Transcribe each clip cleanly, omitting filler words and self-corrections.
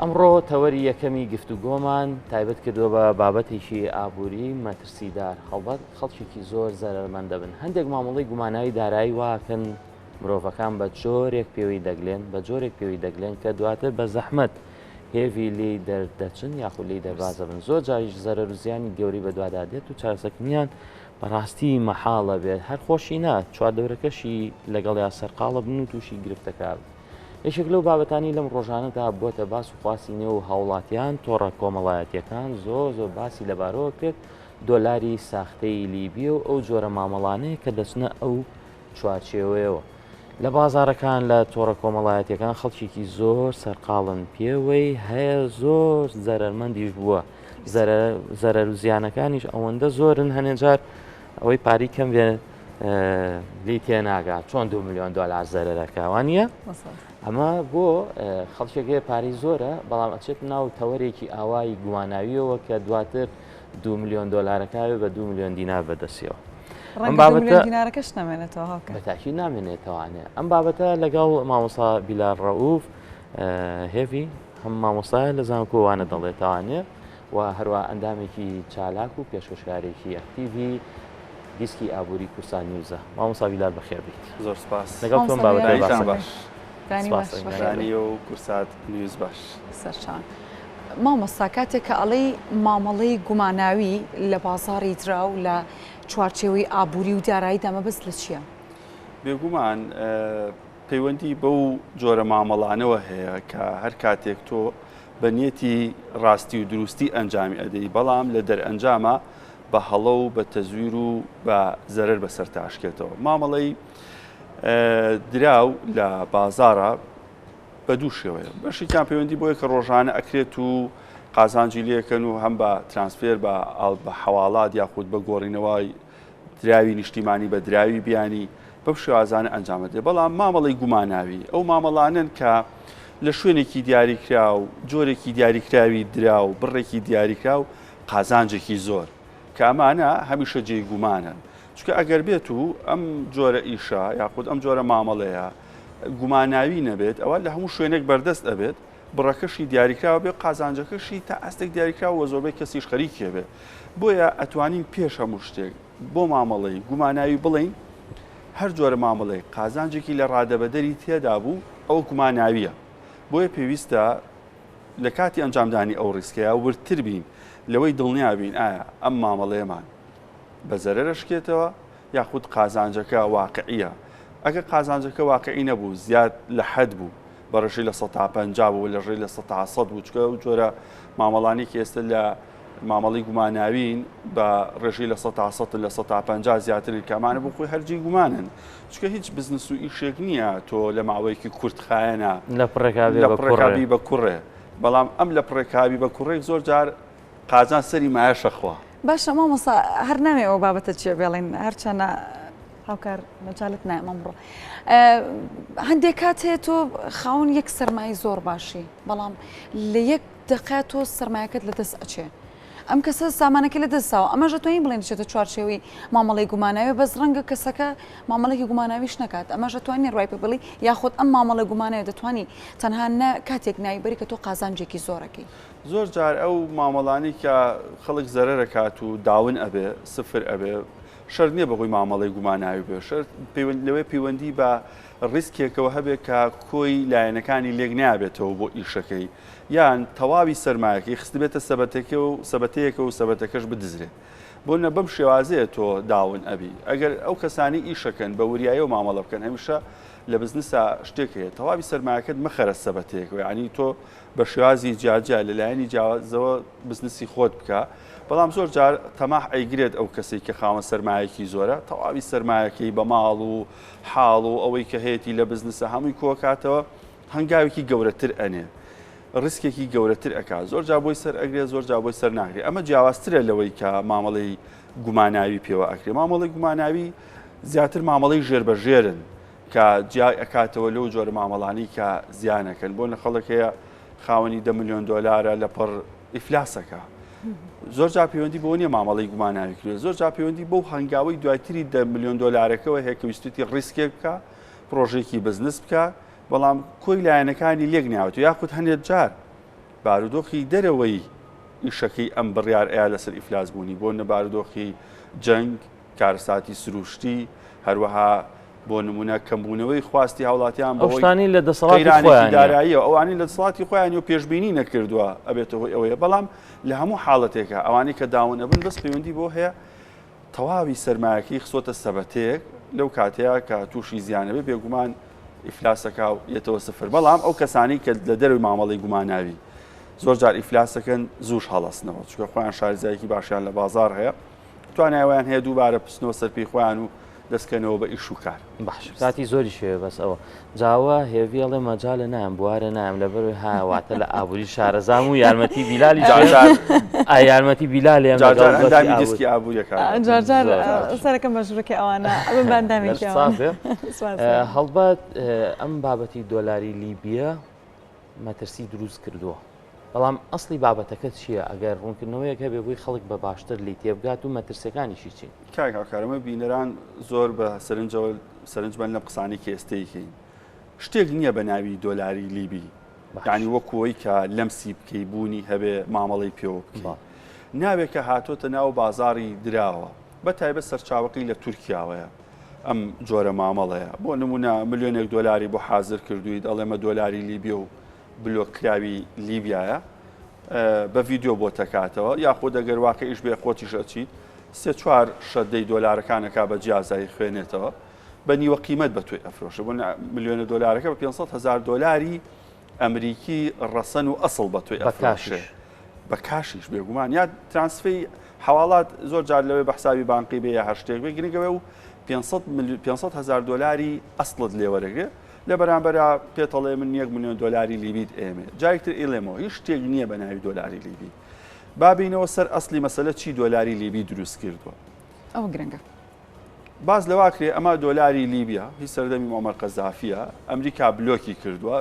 ئەمڕۆ تەوەری یەکەمی گفتوگۆمان تایبەت کردووە بە بابەتێکی ئابووری مەترسیدار خەڵکێکی زۆر زەرمەند دەبن. هەندێک مامەڵەی گوماناوی دارایی واکەن مرۆڤەکان بە جۆرێک پێوەی دەگلێن بە جۆرێک پێوەی دەگلێن کە دواتر بە زەحمەت هێوی لی دەردەچن یاخود لی دەربازە بن. زۆر جاریش زەرەر و زیانی گەوری بەدوادادێت و چارەسەرکردنیان بەڕاستی مەحاڵە بێت. هەر خۆشی نات چواردەورەکەشی لەگەڵ یا سەرقاڵە بن و تووشی گرفتەکە بن. یەکێک لەو بابەتانی لەم ڕۆژانەدا بۆتە باس و خواسی نێو و هاوڵاتیان تۆڕە کۆمەڵایەتیەکان زۆر باسی لەبارەوە کرد دۆلاری ساختەی لیبی و ئەو جۆرە مامەڵانەیە کە دەچنە ئەو چوارچێوەیەوە. لە بازارەکان لە تۆڕە کۆمەڵایەتیەکان خەڵکێکی زۆر سەرقاڵن پێوەی هەیە زۆر زەرمەندیش بووە. زەرەر و زیانەکانیش ئەوەندە زۆرن هەنێجار ئەوەی پاری کەم بێ لی تێناگات چۆن 2 میلیۆن دلار زەرەرەکەوان نیە؟ ئەمە بۆ خەڵکێکێ پاری زۆرە بەڵام ئەچێت ناو تەوەرێکی ئاوایی گوماناویەوە کە دواتر 2 میلیۆن دلارەکە بە 2 میلیۆن دینار بەدەستیەوە. ئەم بابەتە دینارەکەش نامێنێتەوە بەتاکی نامێنێتەوانێ. ئەم بابەتە لەگەڵ مامۆستا بیلال ڕەئوف هێوی هەم مامۆستایە لە زانکۆوانە دەڵێتوانێ و هەروە ئەندامێکی چالاک و پێشکەشکارێکی ئەکتیڤی دیسکی ئابووری کورسان نیوزە. مامۆستا بیلال بەخێر بیت. زۆر سپاس. لەگەڵ تۆم بابەتە باش. دانی و کورسات نیوز باش. سەرچان. مامۆستا کاتێک کە ئەڵەی مامەڵەی گوماناوی لە بازاڕی درا و لە چوارچێوەی ئابووری و دارایی دەمەبەست لە چییە؟ بێگومان پەیوەندی بەو جۆرە مامەڵانەوە هەیە کە هەر کاتێک تۆ بە نیەتی ڕاستی و دروستی ئەنجامی ئەدەی بەڵام لە دەرئەنجامە بە هەڵە و بە تەزویر و بە زەرەر بەسەر تاشکێتەوە. مامەڵەی دراو لە بازارە بە دوو شێوەیە. بەشێکیان پەیوەندی بۆیە کە ڕۆژانە ئەکرێت و قازانجی لێکەن و هەم بە ترانسفێر بە حەواڵات یاخود بە گۆڕینەوەی دراوی نیشتیمانی بە دراوی بیانی بەم شێوازانە ئەنجامە دێ. بەڵام مامەڵەی گوماناوی ئەو مامەڵانن کە لە شوێنێکی دیاریکرا و جۆرێکی دیاریکراوی درا و بڕێکی دیاریکرا و قازانجێکی زۆر کە ئەمانە هەمیشە جێی گومانن. چونکە ئەگەر بێت و ئەم جۆرە ئیشە یاخود ئەم جۆرە مامەڵەیە گوماناوی نەبێت ئەوە لە هەموو شوێنێک بەردەست ئەبێت بڕەکەشی دیاریکراوە بێ قازانجەکەشی تا ئەستێک دیاریکراوە زۆربەی کەسیش خەریکێ بێ. بۆیە ئەتوانین پێش هەموو شتێک بۆ مامەڵەی گوماناوی بڵین هەر جۆرە مامەڵەی قازانجێکی لە ڕادەبەدەری تێدا بوو ئەو گوماناویە. بۆیە پێویستە لە کاتی ئەنجامدانی ئەو ڕیسکەیە ورتر بین لەوەی دڵنیا بین ئایا ئەم مامەڵەیەمان بە زەرەرەشکێتەوە یاخود قازانجەکە واقعیە. ئەگە قازانجەکە واقعی نەبوو زیاد لە حەد بوو بە ڕێژەی لە 150 بوو لە ڕێی لە 100 بوو چکە و جۆرە مامەڵانی کە ئێستا لە مامەڵی گوماناوین بە ڕێژەی لە 100 لە 150 زیاتر کامانە بۆ خۆی هەرجی گومانن. چکە هیچ بزنس و ئیشێک نییە تۆ لە ماوەیەکی کورتخایەنە لە پڕێکاوی بە کوڕێ. بەڵام ئەم لە پڕێکاوی بە کوڕێک زۆر جار قازان سەری مایەشەخوا. باشە مامۆستا هەر نامێ ئەو بابەتە چێ بێڵین هەرچەنە هاوکار مەجالت نایە ئەمڕۆ. هەندێک کات هەیە تۆ خاوەن یەک سەرمای زۆر باشی بەڵام لە یەک دقە تۆ سەرمایەکەت لەدەست ئەچێ. ئەم کەسە سامانەکە لە دەستاوە ئەمەش دەتوانین بڵێن چێتە چوارچێوەی مامەڵەی گوماناوی بەس ڕەنگە کەسەکە مامەڵێکی گوماناویش نکات. ئەمەش دەتوانین ڕای پێ بڵی یاخود ئەم مامەڵە گوماناوی دەتوانی تەنها کاتێک نایبەری کە تۆ قازانجێکی زۆرەکەی. زۆر جار ئەو مامەڵانی کە خەڵک زەرەرەکات و داون ئەبێ سفر ئەبێ شەر نییە بەهۆی مامەڵەی گوماناوی بێ لەوەی پەیوەندی بە ڕیسکێکەوە هەبێت کە کۆی لایەنەکانی لێک نابێتەوە بۆ ئیشەکەی یان تەواوی سەرمایەکەی خست بێتە سەبەتەیەکە و سەبەتەکەش بدزرێت. بۆ نە بەم شێوازەیە تۆ داون ئەبی. ئەگەر ئەو کەسانی ئیشەکەن بە وریایی و مامەڵە بکەن هەمیشە لە بزنسا شتێک هەیە تەواوی سەرمایەکەت مەخەرە سەبەتەیەکەوە ینی تۆ بە شێوازی جیاجا لەلایەنی جیاوازەوە بزنسی خۆت بکە. بەڵام زۆر جار تەماح ئەیگرێت ئەو کەسێک کە خاوەن سەرمایەکی زۆرە تەواوی سەرمایەکەی بە ماڵ و حاڵ و ئەوەی کە هەیەی لە بزنسە هەمووی کۆکاتەوە هەنگاوێکی گەورەتر ئەنێ ڕیسکێکی گەورەتر ئەکات زۆر جا بۆی سەر ئەگرێت زۆر جا بۆی سەر ناگرێت. ئەمە جیاوازترە لەوەی کە مامەڵەی گوماناوی پێوە ئەکرێ. مامەڵەی گوماناوی زیاتر مامەڵەی ژێربەژێرن کە جیای ئەکاتەوە لەو جۆرە مامەڵانی کە زیانەکەن. بۆ نە خەڵک هەیە خاوەنی 10 میلیۆن دلارە لە پڕ ئیفلاسەکە زۆر جا پەیوەندی بۆ نیە مامەڵەی گوماناوی کرێت. زۆر جا پەیوەندی بەو هەنگاوی دوایتری 10 میلیۆن دلارەکەەوە هەیە کە ویستوتی ڕیسکێک بکە پرۆژێکی بزنس بکە بەڵام کۆی لایەنەکانی لێک ناوێت و یاخود هەندێک جار بارودۆخی دەرەوەی ئیشەکەی ئەم بڕیار ئەیە لەسەر ئیفلاس بوونی بۆ نە بارودۆخی جەنگ کارەساتی سروشتی هەروەها بۆ نمونە کەمبوونەوەی خواستی هاوڵاتیان ئەو شتانی لە دەسەڵاتی خۆیان داراییەوە ئەوانی لە دەسەڵاتی خۆیان و پێشبینی نەکردووە ئەبێتەوە ئەوەیە بەڵام لە هەموو حاڵەتێکە ئەوانی کە داون ئەبن بەس پەیوەندی بۆ هەیە تەواوی سەرمایەکەی خسۆتە سەبەتەیەک لەو کاتەیە کە تووشی زیانەبێ بێگومان ئیفلاسەکە و یەتەوە سفر بەڵام ئەو کەسانی کە لە دەروی مامەڵی گوماناوی زۆر جار ئیفلاسەکەن زووش هەڵەستنەوە چونکە خۆیان شارزایەکی باشیان لە بازار هەیە توانایویان هەیە دووبارە پستنەوە سەرپی خۆیان و دەستکەنەوە بە ئیش و کار باش کاتی زۆری شوێ بەس ئەوە جاوە هێویڵێ مەجاالە نام بوارە نام لەبەر هاواتە لە ئابووری شارەزام و یارمەتی بیلالی یارمەتی بیلالی دیسکی ئابووریەکە جارجار سەرەکەم بەژورەکە ئەوانە ئەم باندامێکی هەڵبەت ئەم بابەتی دۆلاری لیبیە مەترسی دروست کردووە بەڵام ئەسلی بابەتەکە چییە ئەگەر ڕوونکردنەوەیەک هەبێ بووی خەڵک بە باشتر لی تێبگات و مەترسەکانیشی چین کاکارەمە بینەران زۆر بە سەرنجبن لە قسانی کە ئێستەیەکەین شتێک نییە بە ناوی دۆلاری لیبی یعنی وەکوەوەی کە لەمسی بکەی بوونی هەبێ مامەڵی پێوە بکە ناوێت کە هاتۆتە ناو بازاری دراوە بە تایبەت سەرچاوەکەی لە تورکیاوەیە ئەم جۆرە مامەڵەیە بۆ نمونە ملیۆنێک دۆلاری بۆ حازر کردووی دەڵێمە دۆلاری لیبیە و بلۆکراوی لیبیایە بە ڤیددیو بۆ تەکاتەوە یاخۆ دەگەر واکە ئیش بێ خۆتیش ئەچیت سێ-چوار شەدەی دۆلارەکانەکە بە جیازایی خوێنێتەوە بە نیوە قیمەت بە توی ئەفرۆشە بۆ ملیۆنە دۆلارەکە بە 500,000 دۆلاری ئەمریکی ڕەسەن و ئەسڵ بە توی ئەفرۆشێ بە کاشیش بێگومان یا ترانسفەی حواڵات زۆر جار لەوێ بە حسابی بانقی بێ یا هەر شتێک بێ گرنگەوێ و 500,000 دۆلاری ئەسڵت لێوەرەگرێ لە بەرامبەرە پێتەڵێ من 1 ملیۆن دۆلاری لیبیت ئێمێ جایکتر ئیڵێمەوە هیچ شتێک نییە بە ناوی دۆلاری لیبی بابینەوە سەر ئەسلی مەسەلە چی دۆلاری لیبی دروست کردووە ئەو گرنگە باز لەواکرێ ئەمە دۆلاری لیبیا هیچ سەردەمی مۆمەر قەزافیە ئەمریکا بلۆکی کردووە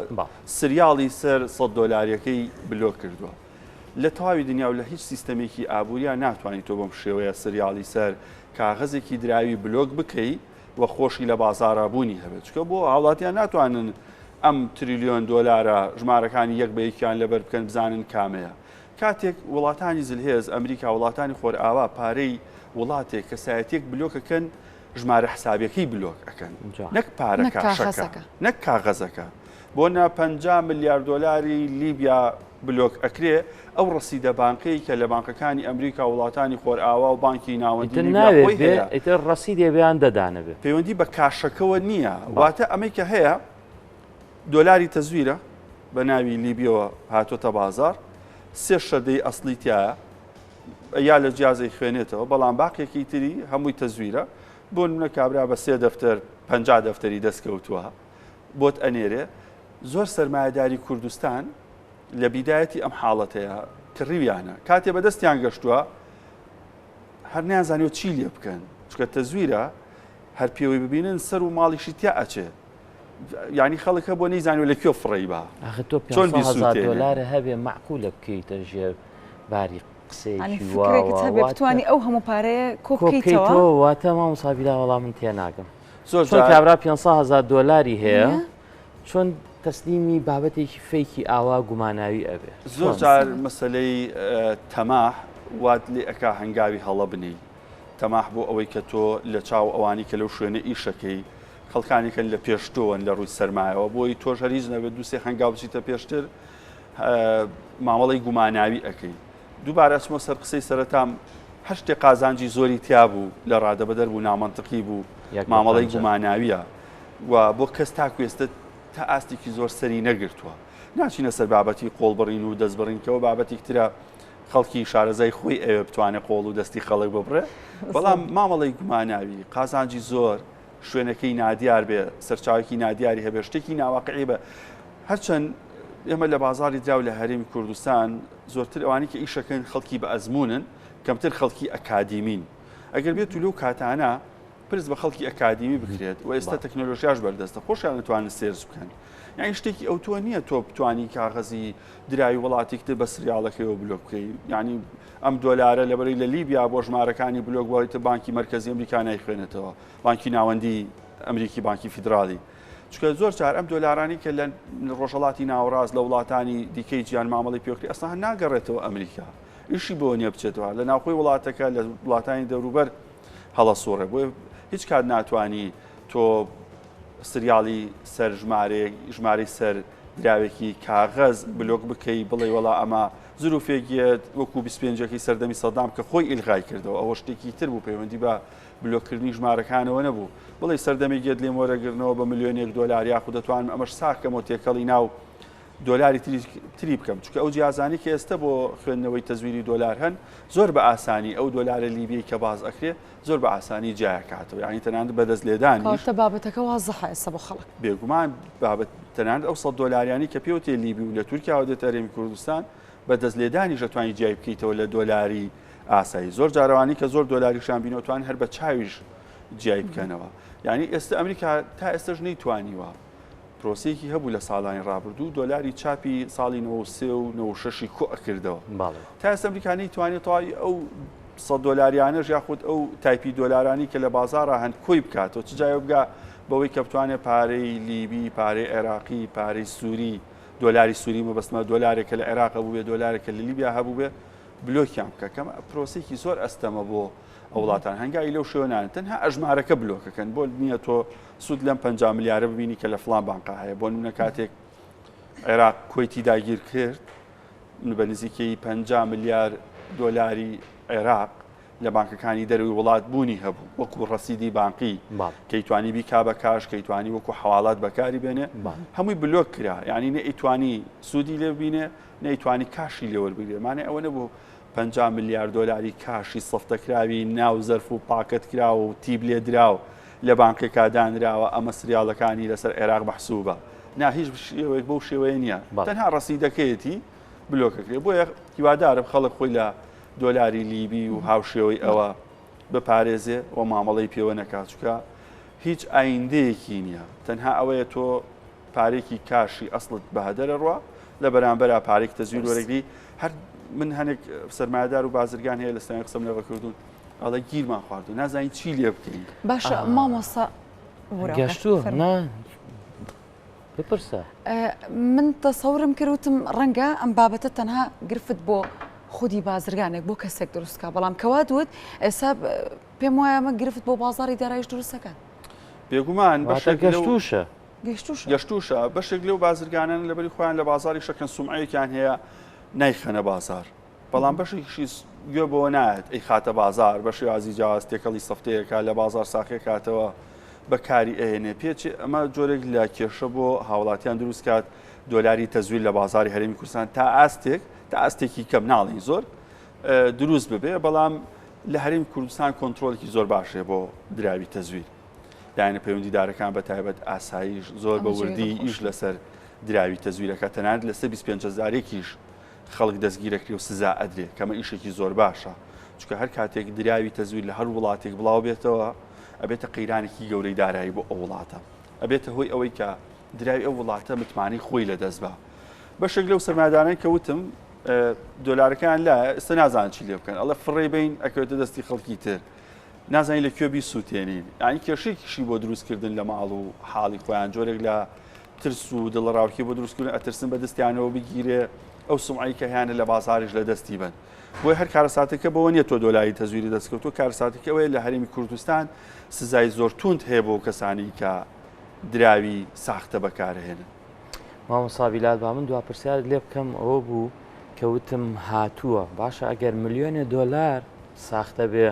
سریاڵی سەر 100 دۆلاریەکەی بلۆک کردووە لە تەواوی دنیا و لە هیچ سیستەمێکی ئابووریان ناتوانیت تۆ بەم شێوەیە سریاڵی سەر کاغەزێکی دراوی بلۆک بکەی وە خۆشی لە بازارابوونی هەبێت چکە بۆ هاوڵاتیان ناتوانن ئەم تریلیۆن دۆلارە ژمارەکانی یەک بە یەکیان لەبەر بکەن بزانن کامەیە کاتێک وڵاتانی زلهێز ئەمریکا وڵاتانی خۆرئاوا پارەی وڵاتێک کەسایەتێک بلۆکەکەن ژمارە حسابیەکەی بلۆک ئەەکەن نەک پارە کاشەکە نەک کاغەزەکە بۆ نە 50 ملیارد دۆلاری لیبیا بلۆک ئەکرێ ئەو ڕسیدە بانقی کە لە بانکەکانی ئەمریکا وڵاتانی خۆرئاوا و بانکی ناوەندی ناوێت ڕسیدێ بێیان دەدانەبێت پەیوەندی بە کاشەکەەوە نییە واتە ئەمەی کە هەیە دۆلاری تەزویرە بە ناوی لیبیەوە هاتۆتە بازار سێ شەدەی ئەسلی تایە یا لە جیازەی خوێنێتەوە بەڵام باقیێکی تری هەمووی تەزویرە بۆ منە کابرا بە 3 دەفتەر 50 دەفتەری دەستکەوتووە بۆت ئەنێرێ زۆر سەرمایه‌داری کوردستان لە بیدایەتی ئەم حاڵەتەیە کڕیویانە کاتێ بەدەستیان گەشتووە هەر نیانزانیوە چی لێ بکەن چکە تەزویرە هەر پێوەی ببینن سەر و ماڵیشی تیا ئەچێ یعنی خەڵکە بۆ نەیزانیوە لە کوێ فڕی بە چۆن دۆلارە هەبێ معقولە بکەیتە ژێر باری قسەی بتوانی ئەو هەموو پارەیە کۆکەیتەوە واتە مام سابیدا وەڵام من تێ ناگەم چۆن کابرا 500,000 دۆلاری هەیە چۆن تەسلیمی بابەتێکی فەیکی ئاوا گوماناوی ئەبێ زۆر جار مەسلەی تەماح وات لێ ئەکا هەنگاوی هەڵە بنی تەماح بۆ ئەوەی کە تۆ لە چاو ئەوانی کە لەو شوێنە ئیشەکەی خەڵکانێکن لە پێشتۆن لە ڕووی سەرمایەوە بۆی تۆش هەریز نەبێت دووسێ هەنگاو بچیتە پێشتر مامەڵی گوماناوی ئەەکەی دووبارە چمە سەر قسەی سەرەتام هەر شتێک قازانجی زۆری تیا بوو لە ڕادەبەدەر بوو نامەنتقی بوو مامەڵی گوماناویە و بۆ کەس تاکوێستە تا ئاستێکی زۆر سەری نەگرتووە ناچینە سەر بابەتی قۆڵبڕین و دەستبڕینکەوە بابەتی ترە خەڵکی شارەزای خۆی ئەوێ بتوانێت قۆڵ و دەستی خەڵک ببڕێ بەڵام مامەڵی گوماناوی قازانجی زۆر شوێنەکەی نادیار بێ سەرچاوێکی نادیاری هەبێ شتێکی ناواقعی بە هەرچەند ئێمە لە بازاری دراو لە هەرێمی کوردستان زۆرتر ئەوانی کە ئیشەکەن خەڵکی بە ئەزمونن کەمتر خەڵکی ئەکادیمین ئەگەر بێت لەو کاتانە پرس بە خەڵکی ئەکادیمی بکرێت و ئێستا تەکنۆلۆژیاش بەردەستە خۆشیان دەتوانن سێرس بکەن یعنی شتێکی ئەو تۆ نییە تۆ بتوانی کاغەزی دراوی وڵاتێکتر بە سریاڵەکەیەوە بلۆک بکەی یعنی ئەم دۆلارە لەبەری لە لیبیا بۆ ژمارەکانی بلۆک بۆیتە بانکی مرکزی ئەمریکا نایخوێنێتەوە بانکی ناوەندی ئەمریکی بانکی فیدراڵی چکە زۆر جار ئەم دۆلارانی کە لە ڕۆژهڵاتی ناوەڕاست لە وڵاتانی دیکەی گیان مامەڵی پێکری ئەستا هەر ناگەڕێتەوە ئەمریکا ئیشی بۆ نییە بچێتەوە لە ناوخۆی وڵاتەکە لە وڵاتانی دەوروبەر هەڵە سوڕێ بۆ هیچ کات ناتوانانی تۆ سریاڵی سەر ژمارەی سەر دراوێکی کاغەز بلۆک بکەی بڵێ وڵا ئەمە زروفێکیت وەکو 25ەکەی سەردەمی سەدام کە خۆی ئیلغای کردەوە ئەوە شتێکی تر بوو پەیوەندی بە بلۆکردنی ژمارەکانەوە نەبوو بڵێ سەردەمێکیت لێ مۆرەگرنەوە بە ملیۆنێک دۆلار یاخو دەتوانم ئەمەش ساکەمەوە تێکەڵی ناو دۆلاری تری بکەم چونکە ئەو جیازانی کە ئێستا بۆ خوێندنەوەی تەزویری دۆلار هەن زۆر بە ئاسانی ئەو دۆلارە لیبیی کە باز ئەکرێ زۆر بە ئاسانی جیاکاتەوە یعنی تەنانەت بەدەست لێدانی بابەتەکە وازەحە ئێستا بۆ خەڵک بێگومان بابەت تەنانەت ئەو 100 دۆلاریانی کە پێوتێ لیبی و لە تورکیا دێتە هەرێمی کوردستان بەدەست لێدانی ژەتوانی جیای بکەیتەوە لە دۆلاری ئاسایی زۆر جارەوانی کە زۆر دۆلاریشان بینەوەتوان هەر بە چاویش جیای بکەنەوە یعنی ئێستا ئەمریکا تا ئێستاش نەیتوانیوە پرۆسەیەکی هەبوو لە ساڵانی ڕابردوو دۆلاری چاپی ساڵی 93 و 96 کۆکردەوە تا ئێستا ئەمریکا نەیتوانێت تەواوی ئەو 100 دۆلاریانەش یاخود ئەو تایپی دۆلارانی کە لە بازاڕە هەند کۆی بکاتەوە چ جایە بگا بەوەی کە بتوانێت پارەی لیبی پارەی عێراقی پارەی سووری دۆلاری سووری مەبەستمە دۆلارێکە لە عێراق بوو بێ دۆلارێکە لە لیبیا هەبوو بێ بلۆکیان بکە کەم پرۆسێکی زۆر ئەستەمە بۆ ئەو وڵاتان هەنگایی لەو شوێنان تەنها ئەژمارەکە بلۆکەکەن بۆ نییە تۆ سوود لەم 5 ملیارە ببینی کە لە فڵان بانقا هەیە بۆ نمونە کاتێک عێراق کۆیتی داگیر کرد بە نزیکەی 5 ملیار دۆلاری عێراق لە بانکەکانی دەروی وڵات بوونی هەبوو وەکو ڕەسیدی بانقی کەیتوانی بیکا بە کاش کەیتوانی وەکو حواڵات بەکاری بێنێ هەمووی بلۆک کرا یعنی نەئیتوانی سوودی لێ ببینێ نەیتوانی کاشی لێوەربگرێ مانێ ئەوە نەبوو 50 ملیار دۆلاری کاشی سەفتەکراوی ناو زەرف و پاکت کرا و تیب لێ دراو لە بانکێکا دانراوە ئەمە سریاڵەکانی لەسەر عێراق بەحسوبە نا هیچ شێوەیەک بەو شێوەیە نییە تەنها ڕەسیدەکەیەتی بلۆکەکرێ بۆیە هیوادارم خەڵک خۆی لە دۆلاری لیبی و هاوشێوەی ئەوە بپارێزێ و مامەڵەی پێوە نەکات چکە هیچ ئایندەیەکی نییە تەنها ئەوەیە تۆ پارێکی کاشی ئەسڵت بەهەدەرە ڕوا لە بەرامبەر پارێک تەزویر وەرەگری هەر من هەنێک سەرمایه‌دار و بازرگان هەیە لە ستانی قسەم لەوە کردوون ئەڵێ گیرمان خواردو نازانین چی لێ بکەین باشە مامۆستا گەشتووە بپرسە من تەسەورم کردوتم ڕەنگە ئەم بابەتە تەنها گرفت بۆ خودی بازرگانێک بۆ کەسێک دروستکە بەڵام کەوا دوت ئێستا پێم وایە ئەمە گرفت بۆ بازاری دارایش دروستەکەن بێگومان گەشتوشە گەشتوشە بەشێک لەو بازرگانان لەبەری خۆیان لە بازاری شەکەن سومعەیەکیان هەیە نایخەنە بازار بەڵام بەشێکیشی گوێ بۆ نایەت ئەی خاتە بازار بە شێوازی جیاواز تێکەڵی سەفتەیەکە لە بازار ساخێ کاتەوە بەکاری ئەهێنێ پێچی ئەمە جۆرێک لە کێشە بۆ هاوڵاتیان دروست کات دۆلاری تەزویر لە بازاری هەرێمی کوردستان تا ئاستێکی کەم ناڵین زۆر دروست ببێ بەڵام لە هەرێمی کوردستان کۆنتترۆلێکی زۆر باشێ بۆ دراوی تەزویر داینە پەیوەندیدارەکان بە تایبەت ئاساییش زۆر بە وردی ئیش لەسەر دراوی تەزویرەکە تەنانەت لەسەر 25,000 خەڵک دەستگیرەکری و سزا ئەدرێ کەمە ئیشێکی زۆر باشە چونکە هەر کاتێک دراوی تەزویر لە هەر وڵاتێک بڵاو بێتەوە ئەبێتە قەیرانێکی گەورەی دارایی بۆ ئەو وڵاتە ئەبێتە هۆی ئەوەی کە دراوی ئەو وڵاتە متمانی خۆی لە دەست بە بەشێک لەو سەرمایه‌دارانی کە وتم دۆلارەکان لا ئێستا نازان چی لێ بکەن ئەڵە فڕێ بین ئەکەوێتە دەستی خەڵکی تر نازانین لە کوێبی سووتێنین ینی کێشەیەکیشی بۆ دروستکردن لە ماڵ و حاڵی خۆیان جۆرێک لە ترس و دڵڕاوکی بۆ دروستکردن ئەترسن بە دەستیانەوە بگیرێ ئەو سومعی کە هیانە لە بازاریش لە دەستی بن بۆی هەر کارەساتەکە بەوە نیە تۆ دۆلاری تەزویری دەستکەوتووە کارەساتەکەوەیە لە هەرێمی کوردستان سزای زۆر توند هەیە بۆ کەسانی کە دراوی ساختە بەکارهێنن مامۆستا بیلال با من دوا پرسیارت لێ بکەم ئەوە بوو کەوتم هاتووە باشە ئەگەر ملیۆنێ دۆلار ساختە بێ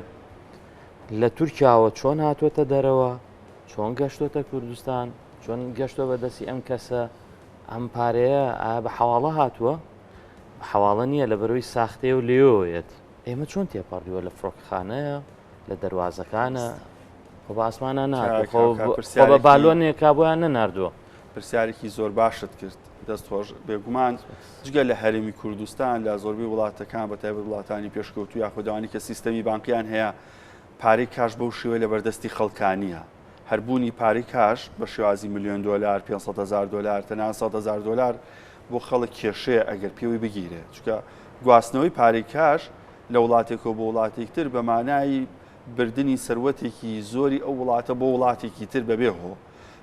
لە تورکیاوە چۆن هاتوۆتە دەرەوە چۆن گەشتۆتە کوردستان چۆن گەشتۆ بەدەستی ئەم کەسە ئەم پارەیە بە حواڵە هاتووە حواڵە نییە لە بەرەوەی ساختەیە و لێوێت ئێمە چۆن تێپەڕیوە لە فڕۆکخانەیە لە دەواازەکانە خۆ بە ئاسمانە ناتۆ بە بالۆنێکا بۆیان نەناردووە پرسیارێکی زۆر باشت کرد دەستخۆش بێگومان جگە لە هەرێمی کوردستان لە زۆربەی وڵاتەکان بە تایبەت وڵاتانی پێشکەوتوو یاخودەوانی کە سیستەمی بانکیان هەیە پارەی کاش بەو شێوەیە لە بەردەستی خەڵکانیە هەربوونی پارەی کاش بە شێوازی ملیۆن دۆلار 500,000 دۆلار تەنانەت 100,000 دۆلار بۆ خەڵک کێشەیە ئەگەر پێوەی بگیرێت چونکە گواستنەوەی پارەی کاش لە وڵاتێکەوە بۆ وڵاتێکتر بە مانای بردننی سەروەتێکی زۆری ئەو وڵاتە بۆ وڵاتێکی تر بەبێ هۆ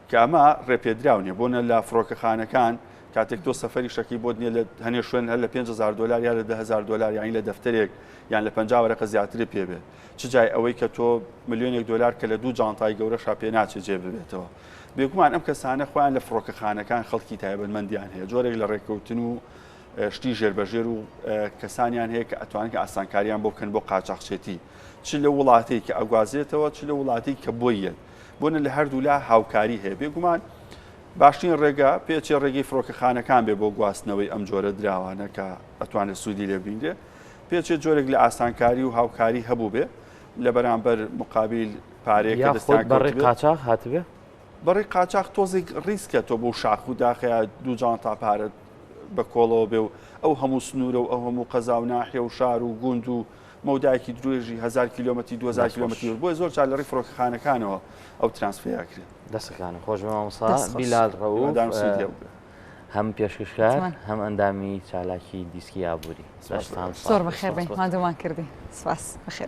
کە ئەمە ڕێپێدراونیە بۆنە لە فڕۆکەخانەکان کاتێک تۆ سەفەری شەکی بۆ نیە لە هەنێ شوێن هەر لە 5,000 دلار یا لە 10,000 دلار یانی لە دەفتەرێک یان لە 50 وەرەقە زیاتری پێبێت چ جای ئەوەی کە تۆ ملیۆنێک دلار کە لە دوو جانتای گەورەشا پێ ناچێت جێ ببێتەوە بێگومان ئەم کەسانە خۆیان لە فڕۆکەخانەکان خەڵکی تایبەتمەندیان هەیە جۆرێک لە ڕێککەوتن و شتی ژێربەژێر و کەسانیان هەیە کە ئەتوانن کە ئاسانکاریان بۆ بکەن بۆ قاچاقچێتی چ لە وڵاتەی کە ئەگوازێتەوە چ لە وڵاتی کە بۆیە بۆنە لە هەردوو لا هاوکاری هەیە بێگومان باشترین ڕێگا پێچێ ڕێگەی فڕۆکەخانەکان بێ بۆ گواستنەوەی ئەم جۆرە دراوانە کە ئەتوانێت سوودی لێ بینرێ پێچێت جۆرێک لە ئاسانکاری و هاوکاری هەبوو بێ لە بەرامبەر مقابل پارەیەکە دەستیان بەڕێ قاچاق هاتبێ بەڕێ قاچاق تۆزێک ڕیسکە تۆ بۆ شاخ و داخەیە دوو جانتا پارەت بە کۆڵەوە بێ و ئەو هەموو سنوورە و ئەو هەموو قەزا و ناحیە و شار و گوند و مەودایەکی درێژی 1000 کیلۆمەتری 2000 کیلۆمەتری بۆی زۆر چار لە ڕێی فڕۆکەخانەکانەوە ئەو ترانسفەیە کرێت دەستەکانە خۆش مامۆستا بیلال ڕەوف هەم پێشکەشکار هەم ئەندامی چالاکی دیسکی ئابووری زۆر بەخێر بین مادەمان کردی سپاس بەخێر